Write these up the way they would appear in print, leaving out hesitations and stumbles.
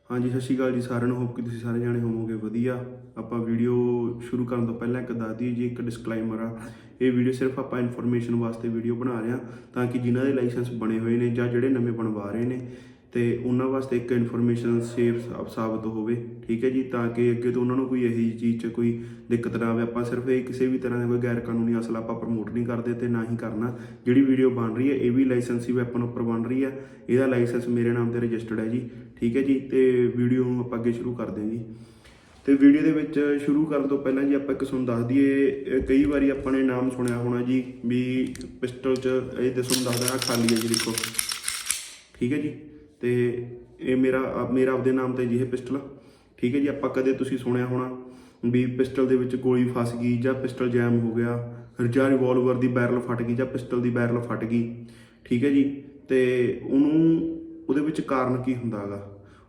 हाँ जी, सत श्री अकाल जी साਰਿਆਂ ਨੂੰ। होप कि तुसीं सारे जाने होवोगे वधिया। ਆਪਾਂ ਵੀਡੀਓ ਸ਼ੁਰੂ ਕਰਨ ਤੋਂ ਪਹਿਲਾਂ ਇੱਕ ਦੱਸ ਦਈਏ ਜੀ, ਇੱਕ ਡਿਸਕਲਾਈਮਰ ਆ। ਇਹ ਵੀਡੀਓ ਸਿਰਫ ਆਪਾਂ ਇਨਫੋਰਮੇਸ਼ਨ ਵਾਸਤੇ ਵੀਡੀਓ ਬਣਾ ਰਹੇ ਹਾਂ, ਤਾਂ ਕਿ ਜਿਨ੍ਹਾਂ ਦੇ ਲਾਇਸੈਂਸ ਬਣੇ ਹੋਏ ਨੇ ਜਾਂ ਜਿਹੜੇ ਨਵੇਂ ਬਣਵਾ ਰਹੇ ਨੇ ਤੇ ਉਹਨਾਂ ਵਾਸਤੇ ਇੱਕ ਇਨਫੋਰਮੇਸ਼ਨ ਸੇਫ ਸਾਬਤ ਹੋਵੇ। ਠੀਕ ਹੈ ਜੀ, ਤਾਂ ਕਿ ਅੱਗੇ ਤੋਂ ਉਹਨਾਂ ਨੂੰ ਕੋਈ ਇਹੋ ਜਿਹੀ ਚੀਜ਼ 'ਚ ਕੋਈ ਦਿੱਕਤ ਨਾ ਆਵੇ। ਆਪਾਂ ਸਿਰਫ ਇਹ ਕਿਸੇ ਵੀ ਤਰ੍ਹਾਂ ਦਾ ਕੋਈ ਗੈਰ ਕਾਨੂੰਨੀ ਅਸਲਾ ਆਪਾਂ ਪ੍ਰਮੋਟ ਨਹੀਂ ਕਰਦੇ ਤੇ ਨਾ ਹੀ ਕਰਨਾ। ਜਿਹੜੀ ਵੀਡੀਓ ਬਣ ਰਹੀ ਹੈ ਇਹ ਵੀ ਲਾਇਸੈਂਸੀ ਵੈਪਨ ਉੱਪਰ ਬਣ ਰਹੀ ਹੈ। ਇਹਦਾ ਲਾਇਸੈਂਸ ਮੇਰੇ ਨਾਮ ਤੇ ਰਜਿਸਟਰਡ ਹੈ ਜੀ। ਠੀਕ ਹੈ ਜੀ, ਤੇ ਵੀਡੀਓ ਨੂੰ ਆਪਾਂ ਅੱਗੇ ਸ਼ੁਰੂ ਕਰਦੇ ਹਾਂ ਜੀ। ਤੇ ਵੀਡੀਓ ਦੇ ਵਿੱਚ ਸ਼ੁਰੂ ਕਰਨ ਤੋਂ ਪਹਿਲਾਂ ਜੀ ਆਪਾਂ ਇੱਕ ਤੁਹਾਨੂੰ ਦੱਸ ਦਈਏ, ਕਈ ਵਾਰੀ ਆਪਾਂ ਨੇ ਨਾਮ ਸੁਣਿਆ ਹੋਣਾ ਜੀ ਵੀ ਪਿਸਟਲ 'ਚ ਇਹ ਤੁਹਾਨੂੰ ਦੱਸਦਾ ਖਾਲੀ ਹੈ ਜੀ, ਦੇਖੋ। ਠੀਕ ਹੈ ਜੀ, ਤੇ ਇਹ ਮੇਰਾ ਆਪਦੇ ਨਾਮ ਤੇ ਜੀ ਇਹ ਪਿਸਟਲ। ਠੀਕ ਹੈ ਜੀ, ਆਪਾਂ ਕਦੇ ਤੁਸੀਂ ਸੁਣਿਆ ਹੋਣਾ ਵੀ ਪਿਸਟਲ ਦੇ ਵਿੱਚ ਗੋਲੀ ਫਸ ਗਈ ਜਾਂ ਪਿਸਟਲ ਜੈਮ ਹੋ ਗਿਆ ਜਾਂ ਰਿਵੋਲਵਰ ਦੀ ਬੈਰਲ ਫਟ ਗਈ ਜਾਂ ਪਿਸਟਲ ਦੀ ਬੈਰਲ ਫਟ ਗਈ। ਠੀਕ ਹੈ ਜੀ, ਤੇ ਉਹਦੇ ਵਿੱਚ ਕਾਰਨ ਕੀ ਹੁੰਦਾ ਹੈਗਾ,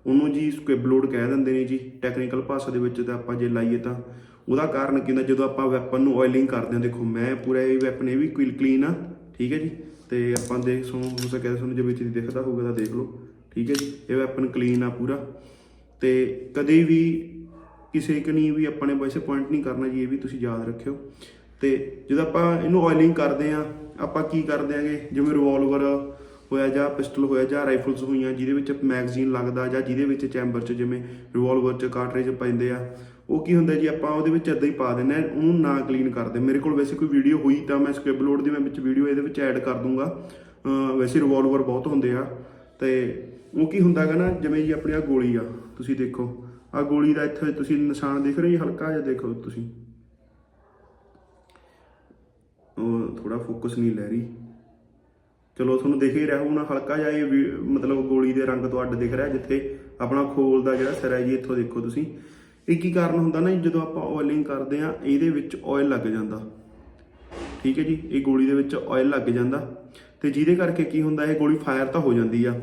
ਉਹਨੂੰ ਜੀ ਸਕੁਇਬ ਲੋਡ ਕਹਿ ਦਿੰਦੇ ਨੇ ਜੀ ਟੈਕਨੀਕਲ ਭਾਸ਼ਾ ਦੇ ਵਿੱਚ। ਤਾਂ ਆਪਾਂ ਜੇ ਲਾਈਏ ਤਾਂ ਉਹਦਾ ਕਾਰਨ ਕੀ ਹੁੰਦਾ, ਜਦੋਂ ਆਪਾਂ ਵੈਪਨ ਨੂੰ ਆਇਲਿੰਗ ਕਰਦੇ ਹਾਂ। ਦੇਖੋ ਮੈਂ ਪੂਰਾ ਇਹ ਵੈਪਨ ਇਹ ਵੀ ਕਲੀਨ ਆ। ਠੀਕ ਹੈ ਜੀ, ਤੇ ਆਪਾਂ ਦੇਖ ਹੋ ਸਕਿਆ ਤੁਹਾਨੂੰ ਜੇ ਵਿੱਚ ਦਿਖਦਾ ਹੋਊਗਾ ਤਾਂ ਦੇਖ ਲਓ। ਠੀਕ ਹੈ ਜੀ, ਇਹ ਵੈਪਨ ਕਲੀਨ ਆ ਪੂਰਾ, ਤੇ ਕਦੇ ਵੀ ਕਿਸੇ ਕਨੀ ਵੀ ਆਪਾਂ ਨੇ ਵੈਸੇ ਪੁਆਇੰਟ ਨਹੀਂ ਕਰਨਾ ਜੀ, ਇਹ ਵੀ ਤੁਸੀਂ ਯਾਦ ਰੱਖਿਓ। ਤੇ ਜਦੋਂ ਆਪਾਂ ਇਹਨੂੰ ਆਇਲਿੰਗ ਕਰਦੇ ਹਾਂ ਆਪਾਂ ਕੀ ਕਰਦੇ ਆਂਗੇ, ਜਿਵੇਂ ਰਿਵੋਲਵਰ ਹੋਇਆ ਜਾਂ ਪਿਸਟਲ ਹੋਇਆ ਜਾਂ ਰਾਈਫਲਸ ਹੋਈਆਂ ਜਿਹਦੇ ਵਿੱਚ ਮੈਗਜ਼ੀਨ ਲੱਗਦਾ ਜਾਂ ਜਿਹਦੇ ਵਿੱਚ ਚੈਂਬਰ 'ਚ ਜਿਵੇਂ ਰਿਵੋਲਵਰ 'ਚ ਕਾਰਟ੍ਰਿਜ ਪੈਂਦੇ ਆ, ਉਹ ਕੀ ਹੁੰਦਾ ਜੀ ਆਪਾਂ ਉਹਦੇ ਵਿੱਚ ਇੱਦਾਂ ਹੀ ਪਾ ਦਿੰਦੇ ਹਾਂ, ਉਹਨੂੰ ਨਾ ਕਲੀਨ ਕਰਦੇ। ਮੇਰੇ ਕੋਲ ਵੈਸੇ ਕੋਈ ਵੀਡੀਓ ਹੋਈ ਤਾਂ ਮੈਂ ਸਕ੍ਰਿਬ ਲੋਡ ਦੀ ਮੈਂ ਵਿੱਚ ਵੀਡੀਓ ਇਹਦੇ ਵਿੱਚ ਐਡ ਕਰ ਦੂੰਗਾ। ਵੈਸੇ ਰਿਵੋਲਵਰ ਬਹੁਤ ਹੁੰਦੇ ਆ, ਤੇ ਉਹ ਕੀ ਹੁੰਦਾ ਹੈਗਾ ਨਾ, ਜਿਵੇਂ ਜੀ ਆਪਣੀ ਆਹ ਗੋਲੀ ਆ, ਤੁਸੀਂ ਦੇਖੋ ਆਹ ਗੋਲੀ ਦਾ ਇੱਥੇ ਤੁਸੀਂ ਨਿਸ਼ਾਨ ਦੇਖ ਰਹੇ ਹੋ ਜੀ, ਹਲਕਾ ਜਿਹਾ ਦੇਖੋ ਤੁਸੀਂ, ਉਹ ਥੋੜਾ ਫੋਕਸ ਨਹੀਂ ਲੈ ਰਹੀ, ਚਲੋ ਤੁਹਾਨੂੰ ਦਿਖ ਹੀ ਰਿਹਾ ਹੋਣਾ ਹਲਕਾ ਜਿਹਾ ਇਹ ਮਤਲਬ ਗੋਲੀ ਦੇ ਰੰਗ ਤੋਂ ਅੱਡ ਦਿਖ ਰਿਹਾ ਜਿੱਥੇ ਆਪਣਾ ਖੋਲ ਦਾ ਜਿਹੜਾ ਸਿਰਾ ਜੀ, ਇੱਥੋਂ ਦੇਖੋ ਤੁਸੀਂ। ਇਹ ਕੀ ਕਾਰਨ ਹੁੰਦਾ ਨਾ, ਜਦੋਂ ਆਪਾਂ ਆਇਲਿੰਗ ਕਰਦੇ ਹਾਂ ਇਹਦੇ ਵਿੱਚ ਆਇਲ ਲੱਗ ਜਾਂਦਾ। ਠੀਕ ਹੈ ਜੀ, ਇਹ ਗੋਲੀ ਦੇ ਵਿੱਚ ਆਇਲ ਲੱਗ ਜਾਂਦਾ, ਤੇ ਜਿਹਦੇ ਕਰਕੇ ਕੀ ਹੁੰਦਾ, ਇਹ ਗੋਲੀ ਫਾਇਰ ਤਾਂ ਹੋ ਜਾਂਦੀ ਆ,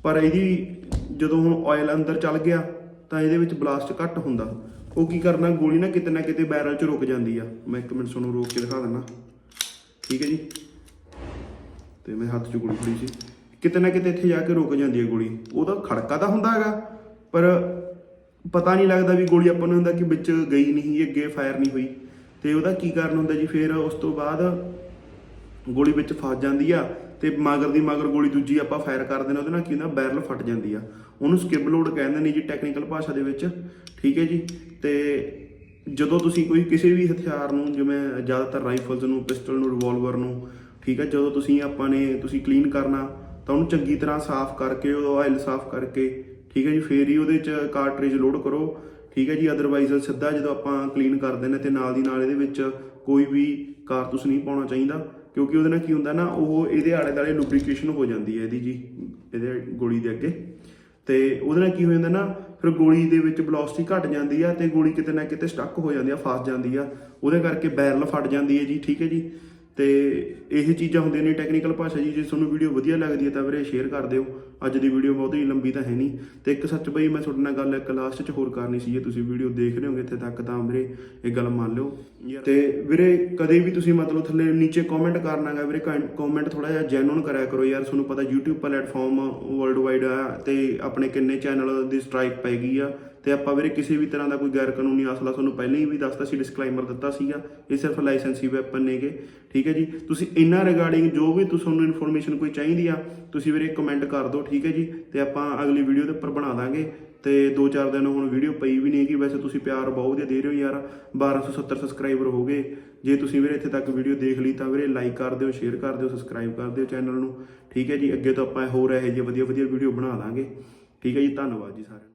ਪਰ ਇਹਦੀ ਜਦੋਂ ਹੁਣ ਆਇਲ ਅੰਦਰ ਚੱਲ ਗਿਆ ਤਾਂ ਇਹਦੇ ਵਿੱਚ ਬਲਾਸਟ ਘੱਟ ਹੁੰਦਾ। ਉਹ ਕੀ ਕਰਨਾ, ਗੋਲੀ ਨਾ ਕਿਤੇ ਬੈਰਲ 'ਚ ਰੁਕ ਜਾਂਦੀ ਆ। ਮੈਂ ਇੱਕ ਮਿੰਟ ਤੁਹਾਨੂੰ ਰੋਕ ਕੇ ਦਿਖਾ ਦਿੰਦਾ। ਠੀਕ ਹੈ ਜੀ, ਤੇ ਮੇਰੇ ਹੱਥ 'ਚ ਗੋਲੀ ਫੜੀ ਸੀ, ਕਿਤੇ ਨਾ ਕਿਤੇ ਇੱਥੇ ਜਾ ਕੇ ਰੁਕ ਜਾਂਦੀ ਹੈ ਗੋਲੀ। ਉਹਦਾ ਖੜਕਾ ਤਾਂ ਹੁੰਦਾ ਹੈਗਾ, ਪਰ ਪਤਾ ਨਹੀਂ ਲੱਗਦਾ ਵੀ ਗੋਲੀ ਆਪਾਂ ਨੂੰ ਹੁੰਦਾ ਕਿ ਵਿੱਚ ਗਈ ਨਹੀਂ, ਅੱਗੇ ਫਾਇਰ ਨਹੀਂ ਹੋਈ। ਤੇ ਉਹਦਾ ਕੀ ਕਾਰਨ ਹੁੰਦਾ ਜੀ, ਫਿਰ ਉਸ ਤੋਂ ਬਾਅਦ ਗੋਲੀ ਵਿੱਚ ਫਸ ਜਾਂਦੀ ਆ, ਤੇ ਮਗਰ ਗੋਲੀ ਦੂਜੀ ਆਪਾਂ ਫਾਇਰ ਕਰਦੇ ਨੇ, ਉਹਦੇ ਨਾਲ ਕੀ ਹੁੰਦਾ, ਬੈਰਲ ਫਟ ਜਾਂਦੀ ਆ। ਉਹਨੂੰ ਸਕਿਬ ਲੋਡ ਕਹਿੰਦੇ ਨੇ ਜੀ ਟੈਕਨੀਕਲ ਭਾਸ਼ਾ ਦੇ ਵਿੱਚ। ਠੀਕ ਹੈ ਜੀ, ਤੇ ਜਦੋਂ ਤੁਸੀਂ ਕੋਈ ਕਿਸੇ ਵੀ ਹਥਿਆਰ ਨੂੰ, ਜਿਵੇਂ ਜ਼ਿਆਦਾਤਰ ਰਾਈਫਲਸ ਨੂੰ, ਪਿਸਟਲ ਨੂੰ, ਰਿਵੋਲਵਰ ਨੂੰ, ਠੀਕ ਹੈ, ਜਦੋਂ ਤੁਸੀਂ ਕਲੀਨ ਕਰਨਾ ਤਾਂ ਉਹਨੂੰ ਚੰਗੀ ਤਰ੍ਹਾਂ ਸਾਫ਼ ਕਰਕੇ, ਉਹ ਆਇਲ ਸਾਫ਼ ਕਰਕੇ, ਠੀਕ ਹੈ ਜੀ, ਫੇਰ ਹੀ ਉਹਦੇ 'ਚ ਕਾਰਟ੍ਰਿਜ ਲੋਡ ਕਰੋ। ਠੀਕ ਹੈ ਜੀ, ਅਦਰਵਾਈਜ਼ ਸਿੱਧਾ ਜਦੋਂ ਆਪਾਂ ਕਲੀਨ ਕਰਦੇ ਨੇ ਤੇ ਨਾਲ ਦੀ ਨਾਲ ਇਹਦੇ ਵਿੱਚ ਕੋਈ ਵੀ ਕਾਰਤੂਸ ਨਹੀਂ ਪਾਉਣਾ ਚਾਹੀਦਾ, ਕਿਉਂਕਿ ਉਹਦੇ ਨਾਲ ਕੀ ਹੁੰਦਾ ਨਾ, ਉਹ ਇਹਦੇ ਆਲੇ ਦੁਆਲੇ ਲੁਬਰੀਕੇਸ਼ਨ ਹੋ ਜਾਂਦੀ ਹੈ ਇਹਦੀ ਜੀ, ਇਹਦੇ ਗੋਲੀ ਦੇ ਅੱਗੇ। ਤੇ ਉਹਦੇ ਨਾਲ ਕੀ ਹੋ ਜਾਂਦਾ ਨਾ, ਫਿਰ ਗੋਲੀ ਦੇ ਵਿੱਚ ਵੈਲੋਸਿਟੀ ਘਟ ਜਾਂਦੀ ਆ, ਤੇ ਗੋਲੀ ਕਿਤੇ ਨਾ ਕਿਤੇ ਸਟਕ ਹੋ ਜਾਂਦੀ ਆ, ਫਸ ਜਾਂਦੀ ਆ, ਉਹਦੇ ਕਰਕੇ ਬੈਰਲ ਫਟ ਜਾਂਦੀ ਹੈ ਜੀ। ਠੀਕ ਹੈ ਜੀ, ਤੇ ਇਹ ਚੀਜ਼ਾਂ ਹੁੰਦੀਆਂ ਨੇ ਟੈਕਨੀਕਲ ਭਾਸ਼ਾ ਜੀ। ਜੇ ਤੁਹਾਨੂੰ ਵੀਡੀਓ ਵਧੀਆ ਲੱਗਦੀ ਹੈ ਤਾਂ ਵੀਰੇ ਸ਼ੇਅਰ ਕਰ ਦਿਓ। ਅੱਜ ਦੀ ਵੀਡੀਓ ਬਹੁਤ ਹੀ ਲੰਬੀ ਤਾਂ ਹੈ ਨਹੀਂ, ਤੇ ਇੱਕ ਸੱਚ ਬਈ ਮੈਂ ਤੁਹਾਡੇ ਨਾਲ ਗੱਲ ਇੱਕ ਲਾਸਟ 'ਚ ਹੋਰ ਕਰਨੀ ਸੀ। ਜੇ ਤੁਸੀਂ ਵੀਡੀਓ ਦੇਖ ਰਹੇ ਹੋਗੇ ਇੱਥੇ ਤੱਕ ਤਾਂ ਵੀਰੇ ਇਹ ਗੱਲ ਮੰਨ ਲਿਓ। ਤੇ ਵੀਰੇ ਕਦੇ ਵੀ ਤੁਸੀਂ ਮਤਲਬ ਥੱਲੇ ਨੀਚੇ ਕਮੈਂਟ ਕਰਨਾ ਗਾ ਵੀਰੇ, ਕਮੈਂਟ ਥੋੜ੍ਹਾ ਜਿਹਾ ਜੈਨੂਨ ਕਰਿਆ ਕਰੋ ਯਾਰ। ਤੁਹਾਨੂੰ ਪਤਾ YouTube ਪਲੇਟਫਾਰਮ ਵਰਲਡ ਵਾਈਡ ਆ, ਤੇ ਆਪਣੇ ਕਿੰਨੇ ਚੈਨਲ ਦੀ ਸਟ੍ਰਾਈਕ ਪੈ ਗਈ ਆ, ਤੇ ਆਪਾਂ ਵੀਰੇ ਕਿਸੇ ਵੀ ਤਰ੍ਹਾਂ ਦਾ ਕੋਈ ਗੈਰ ਕਾਨੂੰਨੀ ਅਸਲਾ ਤੁਹਾਨੂੰ ਪਹਿਲਾਂ ਹੀ ਵੀ ਦੱਸਤਾ ਸੀ, ਡਿਸਕਲਾਈਮਰ ਦਿੱਤਾ ਸੀਗਾ, ਇਹ ਸਿਰਫ ਲਾਇਸੈਂਸੀ ਵੈਪਨ ਨੇਗੇ। ਠੀਕ ਹੈ ਜੀ, ਤੁਸੀਂ ਇਹਨਾਂ ਰਿਗਾਰਡਿੰਗ ਜੋ ਵੀ ਤੁਹਾਨੂੰ ਇਨਫੋਰਮੇਸ਼ਨ ਕੋਈ ਚਾਹੀਦੀ ਆ ਤੁਸੀਂ ਵੀਰੇ ਕਮੈਂਟ ਕਰ ਦਿਓ। ਠੀਕ ਹੈ ਜੀ, ਤੇ ਆਪਾਂ ਅਗਲੀ ਵੀਡੀਓ ਦੇ ਉੱਪਰ ਬਣਾ ਦਾਂਗੇ। ਤੇ 2-4 ਦਿਨ ਹੁਣ ਵੀਡੀਓ ਪਈ ਵੀ ਨਹੀਂ ਹੈਗੀ, ਵੈਸੇ ਤੁਸੀਂ ਪਿਆਰ ਬਹੁਤ ਵਧੀਆ ਦੇ ਰਹੇ ਹੋ ਯਾਰ। 1270 ਸਬਸਕ੍ਰਾਈਬਰ ਹੋ ਗਏ। ਜੇ ਤੁਸੀਂ ਵੀਰੇ ਇੱਥੇ ਤੱਕ ਵੀਡੀਓ ਦੇਖ ਲਈ ਤਾਂ ਵੀਰੇ ਲਾਈਕ ਕਰ ਦਿਓ, ਸ਼ੇਅਰ ਕਰ ਦਿਓ, ਸਬਸਕ੍ਰਾਈਬ ਕਰ ਦਿਓ ਚੈਨਲ ਨੂੰ। ਠੀਕ ਹੈ ਜੀ, ਅੱਗੇ ਤੋਂ ਆਪਾਂ ਹੋਰ ਇਹੋ ਜਿਹੀ ਵਧੀਆ ਵੀਡੀਓ ਬਣਾ ਦਾਂਗੇ। ਠੀਕ ਹੈ ਜੀ, ਧੰਨਵਾਦ ਜੀ ਸਾਰਿਆਂ ਨੂੰ।